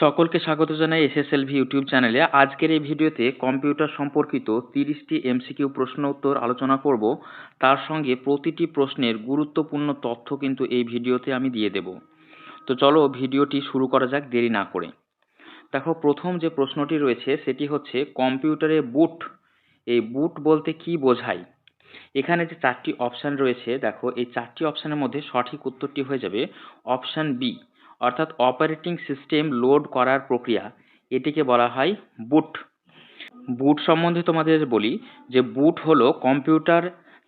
সকলকে স্বাগত জানাই এসএসএলভি ইউটিউব চ্যানেলে। আজকের এই ভিডিওতে কম্পিউটার সম্পর্কিত 30টি এমসিকিউ প্রশ্ন উত্তর আলোচনা করব। তার সঙ্গে প্রতিটি প্রশ্নের গুরুত্বপূর্ণ তথ্য কিন্তু এই ভিডিওতে আমি দিয়ে দেব। তো চলো ভিডিওটি শুরু করা যাক দেরি না করে। দেখো, প্রথম যে প্রশ্নটি রয়েছে সেটি হচ্ছে কম্পিউটারে বুট, এই বুট বলতে কি বোঝায়? এখানে যে চারটি অপশন রয়েছে, দেখো এই চারটি অপশনের মধ্যে সঠিক উত্তরটি হয়ে যাবে অপশন বি, অর্থাৎ অপারেটিং সিস্টেম লোড করার প্রক্রিয়া, এটিকে বলা হয় বুট। বুট সম্বন্ধে তোমাদের বলি যে বুট হলো কম্পিউটার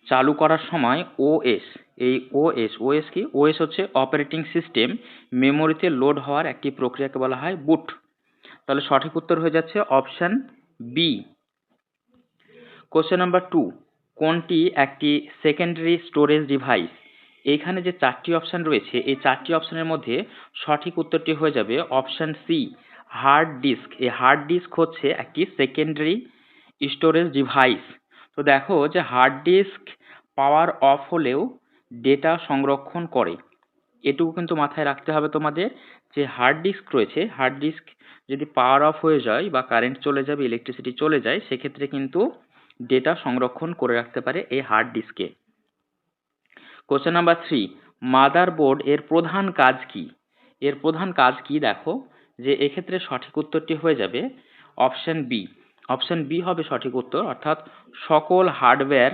চালু করার সময় ওএস, এই ওএস কি? ওএস হচ্ছে অপারেটিং সিস্টেম মেমোরিতে লোড হওয়ার একটি প্রক্রিয়াকে বলা হয় বুট। তাহলে সঠিক উত্তর হয়ে যাচ্ছে অপশন বি। কোশ্চেন নাম্বার 2, কোনটি একটি সেকেন্ডারি স্টোরেজ ডিভাইস? এইখানে যে চারটি অপশন রয়েছে এই চারটি অপশনের মধ্যে সঠিক উত্তরটি হয়ে যাবে অপশন সি, হার্ড ডিস্ক। এই হার্ড ডিস্ক হচ্ছে একটি সেকেন্ডারি স্টোরেজ ডিভাইস। তো দেখো যে হার্ড ডিস্ক পাওয়ার অফ হলেও ডেটা সংরক্ষণ করে, এটুকু কিন্তু মাথায় রাখতে হবে তোমাদের। যে হার্ড ডিস্ক রয়েছে, হার্ড ডিস্ক যদি পাওয়ার অফ হয়ে যায় বা কারেন্ট চলে যাবে, ইলেকট্রিসিটি চলে যায়, সেক্ষেত্রে কিন্তু ডেটা সংরক্ষণ করে রাখতে পারে এই হার্ড ডিস্কে। কোশ্চেন নাম্বার 3, মাদারবোর্ড এর প্রধান কাজ কি? এর প্রধান কাজ কি? দেখো যে এক্ষেত্রে সঠিক উত্তরটি হয়ে যাবে অপশন বি। অপশন বি হবে সঠিক উত্তর, অর্থাৎ সকল হার্ডওয়্যার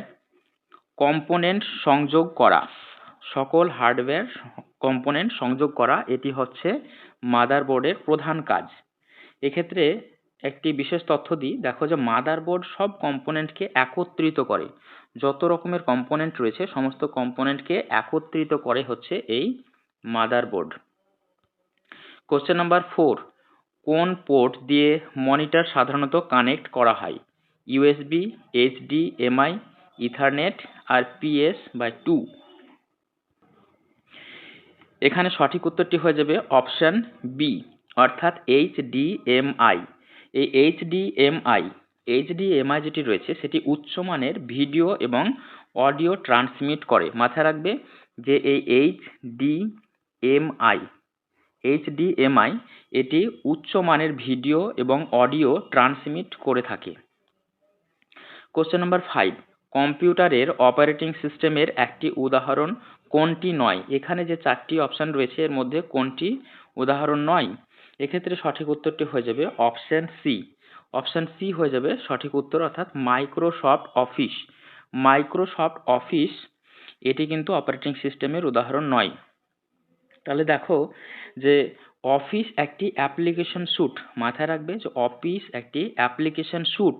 কম্পোনেন্ট সংযোগ করা। সকল হার্ডওয়্যার কম্পোনেন্ট সংযোগ করা, এটি হচ্ছে মাদারবোর্ডের প্রধান কাজ। এক্ষেত্রে একটি বিশেষ তথ্য দিই, দেখো যে মাদারবোর্ড সব কম্পোনেন্টকে একত্রিত করে, যত রকমের কম্পোনেন্ট রয়েছে সমস্ত কম্পোনেন্টকে একত্রিত করে হচ্ছে এই মাদারবোর্ড। কোশ্চেন নাম্বার 4, কোন পোর্ট দিয়ে মনিটর সাধারণত কানেক্ট করা হয়? ইউএসবি, এইচডিএমআই, ইথারনেট আর PS/2। এখানে সঠিক উত্তরটি হয়ে যাবে অপশন বি, অর্থাৎ এইচডিএমআই। এই এইচডিএমআই যেটি রয়েছে সেটি উচ্চমানের ভিডিও এবং অডিও ট্রান্সমিট করে। মাথায় রাখবে যে এই এইচডিএমআই এটি উচ্চমানের ভিডিও এবং অডিও ট্রান্সমিট করে থাকে। কোশ্চেন নাম্বার 5, কম্পিউটারের অপারেটিং সিস্টেমের একটি উদাহরণ কোনটি নয়? এখানে যে চারটি অপশন রয়েছে এর মধ্যে কোনটি উদাহরণ নয়? এক্ষেত্রে সঠিক উত্তরটি হয়ে যাবে অপশন সি। অপশন সি হয়ে যাবে সঠিক উত্তর, অর্থাৎ মাইক্রোসফট অফিস। মাইক্রোসফট অফিস এটি কিন্তু অপারেটিং সিস্টেমের উদাহরণ নয়। তাহলে দেখো যে অফিস একটি অ্যাপ্লিকেশন স্যুট। মাথায় রাখবে যে অফিস একটি অ্যাপ্লিকেশন স্যুট,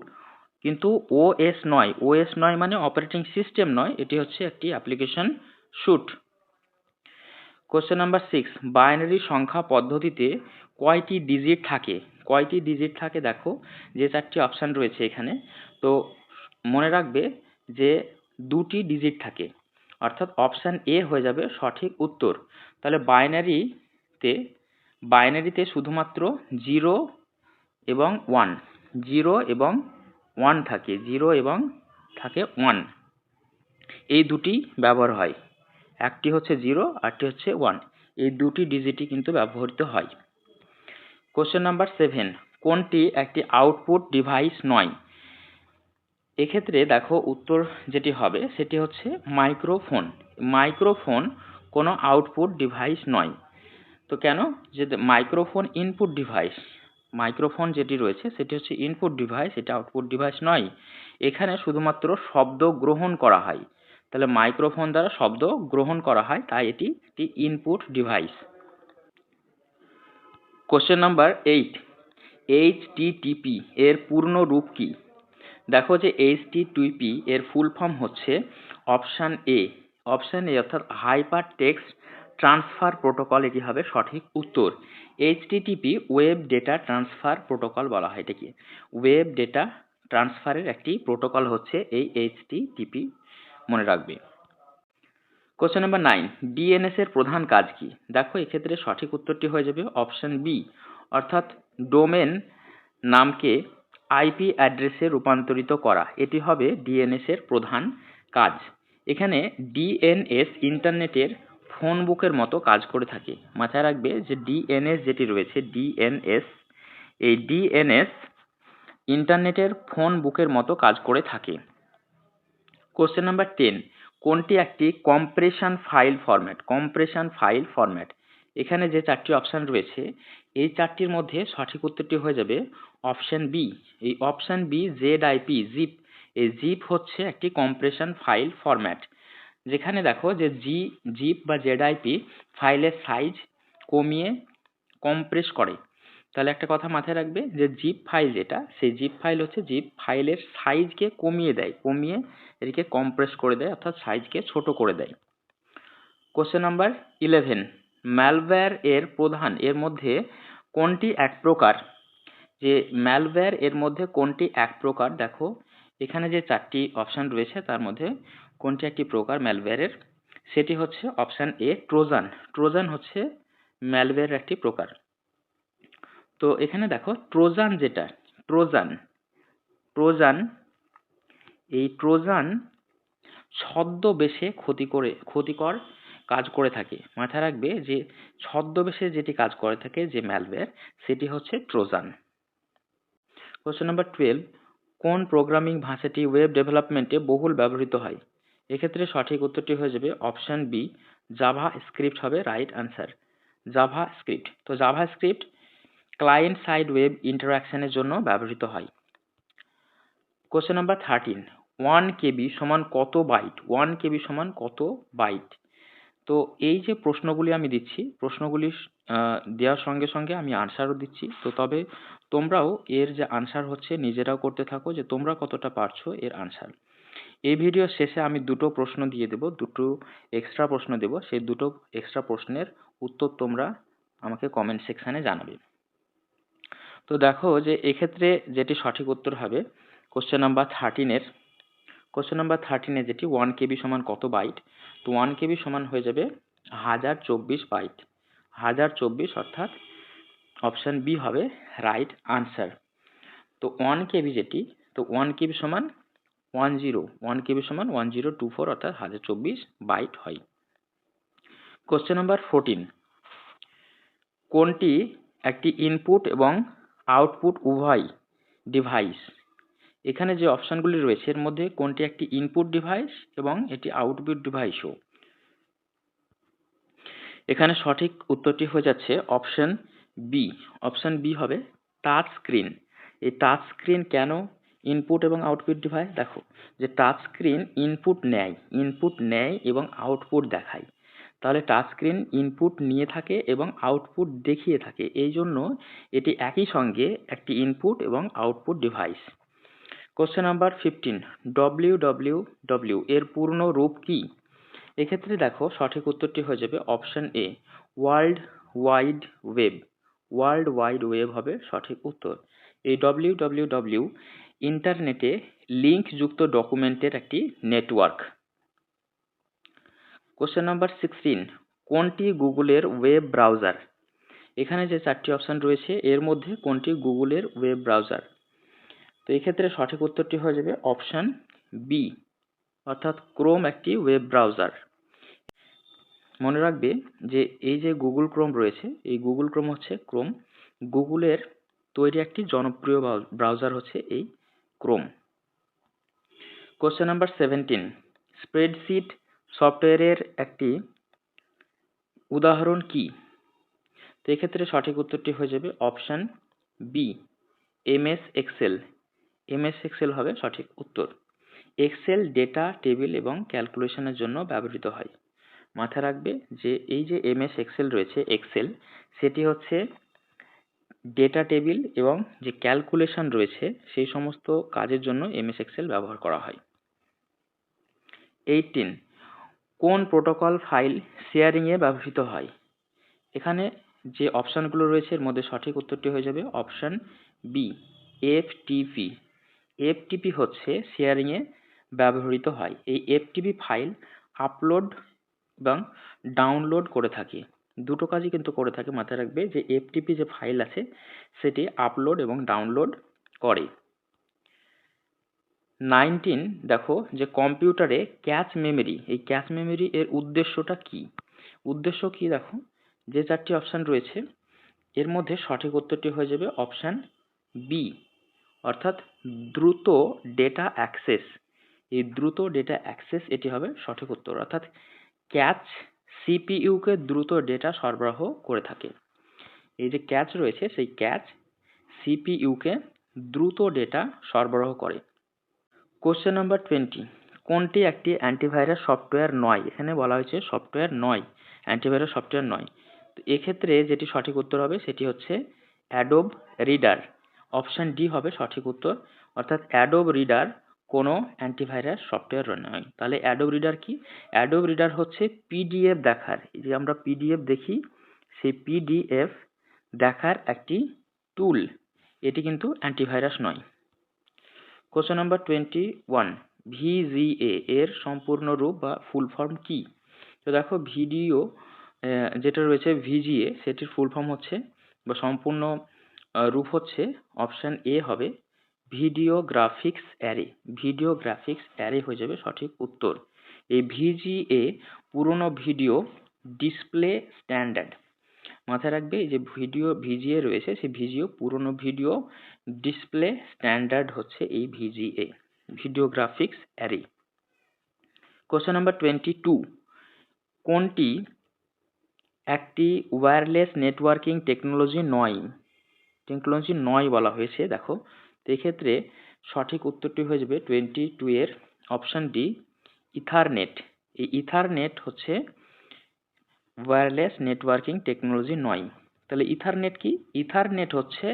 কিন্তু ওএস নয়। ওএস নয় মানে অপারেটিং সিস্টেম নয়, এটি হচ্ছে একটি application suite. Question number 6, binary সংখ্যা পদ্ধতিতে কয়টি ডিজিট থাকে? কয়টি ডিজিট থাকে? দেখো যে চারটি অপশন রয়েছে এখানে, তো মনে রাখবে যে দুটি ডিজিট থাকে, অর্থাৎ অপশন এ হয়ে যাবে সঠিক উত্তর। তাহলে বাইনারিতে শুধুমাত্র 0 এবং 1, 0 এবং 1 থাকে, 0 এবং থাকে 1, এই দুটি ব্যবহার হয়। একটি হচ্ছে 0, আরটি হচ্ছে 1, এই দুটি ডিজিটই কিন্তু ব্যবহৃত হয়। কোশ্চেন নাম্বার 7, কোনটি একটি আউটপুট ডিভাইস নয়? এক্ষেত্রে দেখো উত্তর যেটি হবে সেটি হচ্ছে মাইক্রোফোন। মাইক্রোফোন কোনো আউটপুট ডিভাইস নয়। তো কেন? যে মাইক্রোফোন ইনপুট ডিভাইস। মাইক্রোফোন যেটি রয়েছে সেটি হচ্ছে ইনপুট ডিভাইস, এটা আউটপুট ডিভাইস নয়। এখানে শুধুমাত্র শব্দ গ্রহণ করা হয়, তাহলে মাইক্রোফোন দ্বারা শব্দ গ্রহণ করা হয়, তাই এটি একটি input device. Question number 8, HTTP এর পূর্ণ রূপ কি? দেখো যে এইচটিটিপি এর ফুল ফর্ম হচ্ছে অপশন এ। অপশন এ অর্থাৎ হাইপার টেক্সট ট্রান্সফার প্রোটোকল, এটি হবে সঠিক উত্তর। HTTP web data transfer protocol বলা হয় এটাকে। ওয়েব ডেটা ট্রান্সফারের একটি প্রোটোকল হচ্ছে এই এইচটিটিপি, মনে রাখবে। কোশ্চেন নাম্বার 9, ডিএনএস এর প্রধান কাজ কি? দেখো এক্ষেত্রে সঠিক উত্তরটি হয়ে যাবে অপশন বি, অর্থাৎ ডোমেন নামকে আইপি অ্যাড্রেসে রূপান্তরিত করা, এটি হবে ডিএনএস এর প্রধান কাজ। এখানে ডিএনএস ইন্টারনেটের ফোন বুকের মতো কাজ করে থাকে। মাথায় রাখবে যে ডিএনএস যেটি রয়েছে ডিএনএস, এই ডিএনএস ইন্টারনেটের ফোন বুকের মতো কাজ করে থাকে। কোশ্চেন নাম্বার 10, কোনটি একটি compression file format? Compression file format, এখানে যে চারটি অপশন রয়েছে এই চারটির মধ্যে সঠিক উত্তরটি হয়ে যাবে অপশন বি। এই অপশন বি জেড-আইপি, জিপ, এই জিপ হচ্ছে একটি কম্প্রেশন ফাইল ফরম্যাট, যেখানে দেখো যে জিপ বা জেড-আইপি ফাইলের সাইজ কমিয়ে কম্প্রেস করে। তাহলে একটা কথা মাথায় রাখবে যে জিপ ফাইল যেটা, সেই জিপ ফাইল হচ্ছে জিপ ফাইলের সাইজকে কমিয়ে দেয়, কমিয়ে এটিকে কম্প্রেস করে দেয়, অর্থাৎ সাইজকে ছোট করে দেয়। কোশ্চেন নাম্বার 11, ম্যালওয়্যার এর প্রধান এর মধ্যে কোনটি এক প্রকার? যে ম্যালওয়্যার এর মধ্যে কোনটি এক প্রকার? দেখো এখানে যে চারটি অপশন রয়েছে তার মধ্যে কোনটি একটি প্রকার ম্যালওয়্যারের? সেটি হচ্ছে অপশন এ ট্রোজান। ট্রোজান হচ্ছে ম্যালওয়্যারের একটি প্রকার। তো এখানে দেখো ট্রোজান যেটা, ট্রোজান এই ট্রোজান ছদ্মবেশে ক্ষতিকর কাজ করে থাকে। মাথায় রাখবে যে ছদ্মবেশে যেটি কাজ করে থাকে যে ম্যালওয়্যার, সেটি হচ্ছে ট্রোজান। কোশ্চেন নাম্বার 12, কোন প্রোগ্রামিং ভাষাটি ওয়েব ডেভেলপমেন্টে বহুল ব্যবহৃত হয়? এক্ষেত্রে সঠিক উত্তরটি হয়ে যাবে অপশন বি, জাভা স্ক্রিপ্ট হবে রাইট আনসার। জাভা স্ক্রিপ্ট, তো JavaScript client side web ইন্টারঅ্যাকশনের জন্য ব্যবহৃত হয়। কোশ্চেন নাম্বার 13, 1 কেবি সমান কত বাইট? 1 কেবি সমান কত বাইট? তো এই যে প্রশ্নগুলি আমি দিচ্ছি, প্রশ্নগুলি দেওয়ার সঙ্গে সঙ্গে আমি আনসারও দিচ্ছি। তো তবে তোমরাও এর যে আনসার হচ্ছে নিজেরাও করতে থাকো যে তোমরা কতটা পারছো এর আনসার। এই ভিডিও শেষে আমি দুটো প্রশ্ন দিয়ে দেব, দুটো এক্সট্রা প্রশ্ন দেব, সেই দুটো এক্সট্রা প্রশ্নের উত্তর তোমরা আমাকে কমেন্ট সেকশানে জানাবে। তো দেখো যে এক্ষেত্রে যেটি সঠিক উত্তর হবে কোশ্চেন নাম্বার 13 যেটি 1 কেবি সমান কত বাইট? তো 1 কেবি সমান হয়ে যাবে 1024 বাইট। 1024 অর্থাৎ অপশন বি হবে রাইট আনসার। তো 1 কেবি যেটি, তো 1 কেবি সমান 1 কেবি সমান 1024 অর্থাৎ 1024 বাইট হয়। কোশ্চেন নাম্বার 14, কোনটি একটি ইনপুট এবং আউটপুট উভয় ডিভাইস? এখানে যে অপশনগুলি রয়েছে এর মধ্যে কোনটি একটি ইনপুট ডিভাইস এবং এটি আউটপুট ডিভাইসও? এখানে সঠিক উত্তরটি হয়ে যাচ্ছে অপশন বি। অপশন বি হবে টাচ স্ক্রিন। এই টাচ স্ক্রিন কেন ইনপুট এবং আউটপুট ডিভাইস? দেখো যে টাচ স্ক্রিন ইনপুট নেয় এবং আউটপুট দেখায়। তাহলে টাচ স্ক্রিন ইনপুট নিয়ে থাকে এবং আউটপুট দেখিয়ে থাকে, এই জন্য এটি একই সঙ্গে একটি ইনপুট এবং output device. Question number 15, www এর পূর্ণ রূপ কি? এক্ষেত্রে দেখো সঠিক উত্তরটি হয়ে যাবে option a world wide web. World wide web হবে সঠিক উত্তর। এই www ইন্টারনেটে লিঙ্ক যুক্ত ডকুমেন্টের একটি নেটওয়ার্ক। কোশ্চেন নাম্বার 16, কোনটি গুগলের ওয়েব ব্রাউজার? এখানে যে চারটি অপশন রয়েছে এর মধ্যে কোনটি গুগলের ওয়েব ব্রাউজার? তো এক্ষেত্রে সঠিক উত্তরটি হয়ে যাবে অপশন বি, অর্থাৎ ক্রোম একটি ওয়েব ব্রাউজার। মনে রাখবে যে এই যে গুগল ক্রোম রয়েছে, এই গুগল ক্রোম হচ্ছে গুগলের তৈরি একটি জনপ্রিয় ব্রাউজার হচ্ছে এই ক্রোম। কোশ্চেন নাম্বার 17, স্প্রেডশিট সফটওয়্যারের একটি উদাহরণ কি? তো এক্ষেত্রে সঠিক উত্তরটি হয়ে যাবে option B, MS Excel. MS Excel হবে সঠিক উত্তর। এক্সেল ডেটা টেবিল এবং ক্যালকুলেশনের জন্য ব্যবহৃত হয়। মাথায় রাখবে যে এই যে এমএস এক্সেল রয়েছে, এক্সেল সেটি হচ্ছে ডেটা টেবিল এবং যে ক্যালকুলেশন রয়েছে সেই সমস্ত কাজের জন্য এমএস এক্সেল ব্যবহার করা হয়। 18, কোন প্রোটোকল ফাইল শেয়ারিং এ ব্যবহৃত হয়? এখানে যে অপশনগুলো রয়েছে এর মধ্যে সঠিক উত্তরটি হয়ে যাবে অপশন বি, এফটিপি। এফটিপি হচ্ছে শেয়ারিং এ ব্যবহৃত হয়। এই এফটিপি ফাইল আপলোড এবং ডাউনলোড করে থাকে, দুটো কাজই কিন্তু করে থাকে। মাথায় রাখবে যে এফটিপি যে ফাইল আছে সেটি আপলোড এবং ডাউনলোড করে। 19, দেখো যে কম্পিউটারে ক্যাচ মেমরি, এই ক্যাচ মেমরি এর উদ্দেশ্যটা কি? উদ্দেশ্য কি দেখো, যে চারটি অপশান রয়েছে এর মধ্যে সঠিক উত্তরটি হয়ে যাবে অপশান বি, অর্থাৎ দ্রুত ডেটা অ্যাক্সেস। এই দ্রুত ডেটা অ্যাক্সেস এটি হবে সঠিক উত্তর, অর্থাৎ ক্যাচ সিপিইউকে দ্রুত ডেটা সরবরাহ করে থাকে। এই যে ক্যাচ রয়েছে সেই ক্যাচ সিপিইউকে দ্রুত ডেটা সরবরাহ করে। কোশ্চেন নাম্বার 20, কোনটি একটি অ্যান্টিভাইরাস সফটওয়্যার নয়? এখানে বলা হয়েছে সফটওয়্যার নয়, অ্যান্টিভাইরাস সফটওয়্যার নয়। তো এক্ষেত্রে যেটি সঠিক উত্তর হবে সেটি হচ্ছে অ্যাডোব রিডার। অপশান ডি হবে সঠিক উত্তর, অর্থাৎ অ্যাডোব রিডার কোনো অ্যান্টিভাইরাস সফটওয়্যার নয়। তাহলে অ্যাডোব রিডার কি? অ্যাডোব রিডার হচ্ছে পিডিএফ দেখার, এই যে আমরা পিডিএফ দেখি সেই পিডিএফ দেখার একটি টুল, এটি কিন্তু অ্যান্টিভাইরাস নয়। কোশ্চেন নাম্বার 21, ভিজিএ এর সম্পূর্ণ রূপ বা ফুল ফর্ম কি? তো দেখো ভিডিও যেটা রয়েছে ভিজিএ সেটির ফুল ফর্ম হচ্ছে বা সম্পূর্ণ রূপ হচ্ছে অপশান এ হবে video graphics array. Video graphics array হয়ে যাবে সঠিক উত্তর। এই ভিজিএ পুরনো ভিডিও ডিসপ্লে স্ট্যান্ডার্ড। মাথায় রাখবে এই যে ভিডিও ভিজিএ রয়েছে সেই ভিডিও পুরনো ভিডিও ডিসপ্লে স্ট্যান্ডার্ড হচ্ছে এই VGA, video graphics array. Question number 22, কোনটি একটি ওয়্যারলেস নেটওয়ার্কিং টেকনোলজি নয় বলা হয়েছে দেখো। তো এক্ষেত্রে সঠিক উত্তরটি হয়ে যাবে 22 এর অপশান ডি, ইথারনেট। এই ইথারনেট হচ্ছে ওয়্যারলেস নেটওয়ার্কিং টেকনোলজি নয়। তাহলে ইথারনেট কি? ইথারনেট হচ্ছে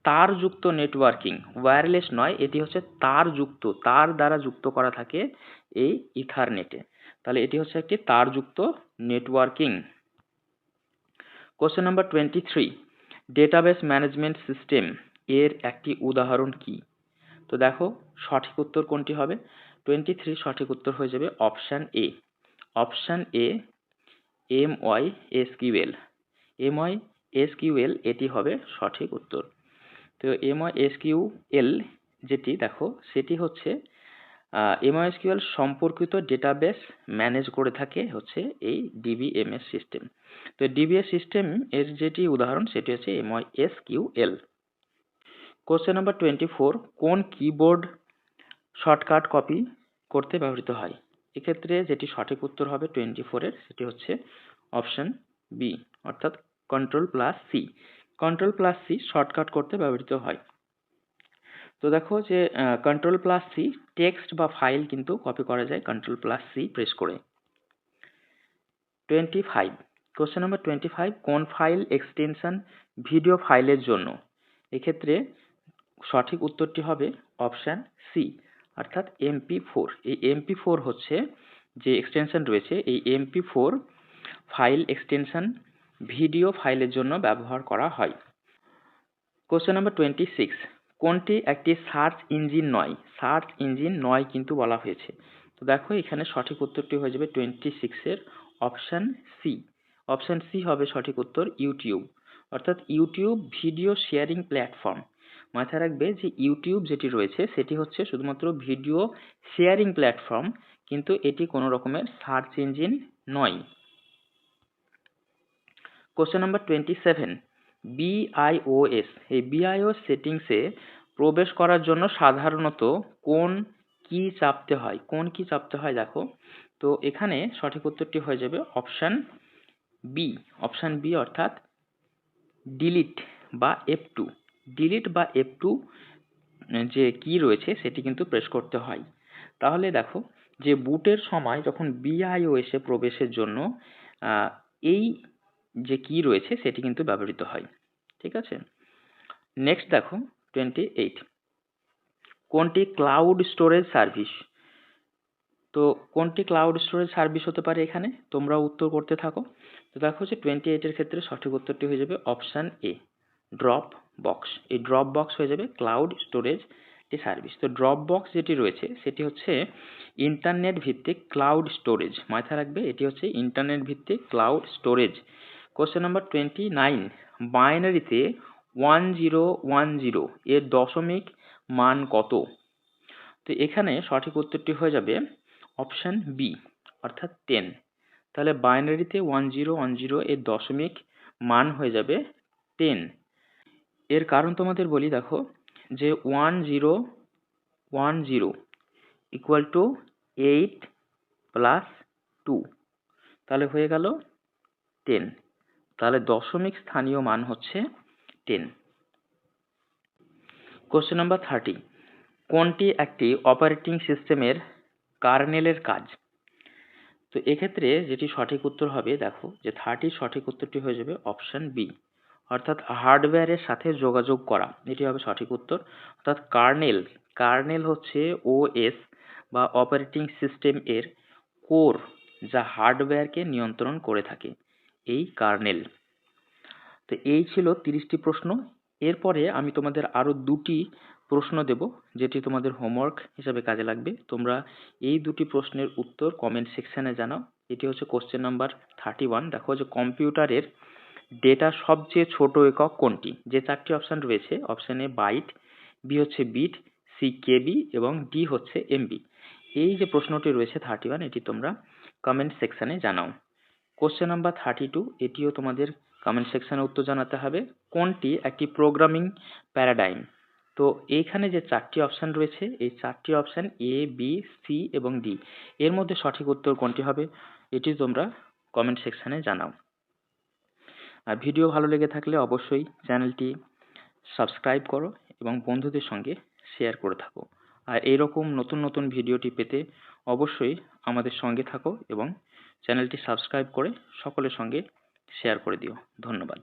তারযুক্ত নেটওয়ার্কিং, ওয়্যারলেস নয়, এটি হচ্ছে তারযুক্ত, তার দ্বারা যুক্ত করা থাকে এই ইথারনেটে। তাহলে এটি হচ্ছে একটি তারযুক্ত networking. Question number 23, database management system এর একটি উদাহরণ কি? তো দেখো সঠিক উত্তর কোনটি হবে? 23 সঠিক উত্তর হয়ে যাবে option A. Option A MySQL। MySQL এটি হবে সঠিক উত্তর। তো MySQL যেটি দেখো সেটি হচ্ছে MySQL সম্পর্কিত ডেটাবেস ম্যানেজ করে থাকে হচ্ছে এই ডিবিএমএস সিস্টেম। তো ডিবিএস সিস্টেম এর যেটি উদাহরণ সেটি হচ্ছে MySQL। কোশ্চেন নাম্বার 24, কোন কিবোর্ড শর্টকাট কপি করতে ব্যবহৃত হয়? এক্ষেত্রে যেটি সঠিক উত্তর হবে 24 এর সেটি হচ্ছে অপশন বি, অর্থাৎ Ctrl+C। Ctrl+C শর্টকাট করতে ব্যবহৃত হয়। তো দেখো যে Ctrl+C টেক্সট বা ফাইল কিন্তু কপি করা যায় Ctrl+C প্রেস করে। 25, কোশ্চেন নাম্বার 25, কোন ফাইল এক্সটেনশন ভিডিও ফাইলের জন্য? এক্ষেত্রে সঠিক উত্তরটি হবে অপশান সি, অর্থাৎ MP4। এই MP4 হচ্ছে যে এক্সটেনশন রয়েছে, এই MP4 ফাইল এক্সটেনশন ভিডিও ফাইলের জন্য ব্যবহার করা হয়। কোশ্চেন নাম্বার 26, কোনটি একটি সার্চ ইঞ্জিন নয়? সার্চ ইঞ্জিন নয় কিন্তু বলা হয়েছে। তো দেখো এখানে সঠিক উত্তরটি হয়ে যাবে 26 এর অপশান সি। অপশান সি হবে সঠিক উত্তর, ইউটিউব। অর্থাৎ ইউটিউব ভিডিও শেয়ারিং প্ল্যাটফর্ম। মাথায় রাখবে যে ইউটিউব যেটি রয়েছে সেটি হচ্ছে শুধুমাত্র ভিডিও শেয়ারিং প্ল্যাটফর্ম, কিন্তু এটি কোনো রকমের সার্চ ইঞ্জিন নয়। Question number 27, BIOS। এই BIOS সেটিংসে প্রবেশ করার জন্য সাধারণত কোন কি চাপতে হয়? কোন কি চাপতে হয় দেখো। তো এখানে সঠিক উত্তরটি হয়ে যাবে অপশান বি। অপশান বি অর্থাৎ ডিলিট বা F2। ডিলিট বা F2 যে কি রয়েছে সেটি কিন্তু প্রেস করতে হয়। তাহলে দেখো যে বুটের সময় যখন BIOS এ প্রবেশের জন্য এই যে কি রয়েছে সেটি কিন্তু ব্যবহৃত হয়। ঠিক আছে, নেক্সট দেখো 28, কোনটি ক্লাউড স্টোরেজ সার্ভিস? তো কোনটি ক্লাউড স্টোরেজ সার্ভিস হতে পারে এখানে? তোমরা উত্তর করতে থাকো। তো দেখো যে 28 এর ক্ষেত্রে সঠিক উত্তরটি হয়ে যাবে অপশান এ, ড্রপ বক্স। এই ড্রপ বক্স হয়ে যাবে ক্লাউড স্টোরেজ সার্ভিস। তো ড্রপ বক্স যেটি রয়েছে সেটি হচ্ছে ইন্টারনেট ভিত্তিক ক্লাউড স্টোরেজ। মাথায় রাখবে এটি হচ্ছে ইন্টারনেট ভিত্তিক ক্লাউড স্টোরেজ। কোশ্চেন নাম্বার 29, বাইনারিতে 1010 এর দশমিক মান কত? তো এখানে সঠিক উত্তরটি হয়ে যাবে অপশান বি, অর্থাৎ 10। তাহলে বাইনারিতে 1010 এর দশমিক মান হয়ে যাবে 10। এর কারণ তোমাদের বলি, দেখো যে 1010 ইকুয়াল টু 8 প্লাস 2, তাহলে হয়ে গেল 10। তাহলে দশমিক স্থানীয় মান হচ্ছে 10। কোশ্চেন নাম্বার 30, কোনটি একটি অপারেটিং সিস্টেমের কার্নেলের কাজ? তো এক্ষেত্রে যেটি সঠিক উত্তর হবে, দেখো যে 30 সঠিক উত্তরটি হয়ে যাবে অপশন বি, অর্থাৎ হার্ডওয়্যারের সাথে যোগাযোগ করা, এটি হবে সঠিক উত্তর। অর্থাৎ কার্নেল হচ্ছে ওএস বা অপারেটিং সিস্টেম এর কোর, যা হার্ডওয়্যারকে নিয়ন্ত্রণ করে থাকে, এই কার্নেল। তো এই ছিল 30টি প্রশ্ন। এরপরে আমি তোমাদের আরো 2টি প্রশ্ন দেব, যেটি তোমাদের হোমওয়ার্ক হিসাবে কাজে লাগবে। তোমরা এই 2টি প্রশ্নের উত্তর কমেন্ট সেকশনে জানাও। এটি হচ্ছে কোশ্চেন নাম্বার 31। দেখো যে কম্পিউটারের ডেটা সবচেয়ে ছোট একক কোনটি? যে 4টি অপশন রয়েছে, অপশন এ বাইট, বি হচ্ছে বিট, সি কেবি এবং ডি হচ্ছে এমবি। এই যে প্রশ্নটি রয়েছে 31, এটি তোমরা কমেন্ট সেকশনে জানাও। কোশ্চেন নাম্বার 32, এটিও তোমাদের কমেন্ট সেকশনে উত্তর জানাতে হবে। কোনটি একটি প্রোগ্রামিং প্যারাডাইম? তো এইখানে যে 4টি অপশন রয়েছে, এই 4টি অপশন এ, বি, সি এবং ডি, এর মধ্যে সঠিক উত্তর কোনটি হবে, এটি তোমরা কমেন্ট সেকশনে জানাও। আর ভিডিও ভালো লেগে থাকলে অবশ্যই চ্যানেলটি সাবস্ক্রাইব করো এবং বন্ধুদের সঙ্গে শেয়ার করে থাকো। আর এইরকম নতুন নতুন ভিডিওটি পেতে অবশ্যই আমাদের সঙ্গে থাকো এবং চ্যানেলটি সাবস্ক্রাইব করে সকলের সঙ্গে শেয়ার করে দিও। ধন্যবাদ।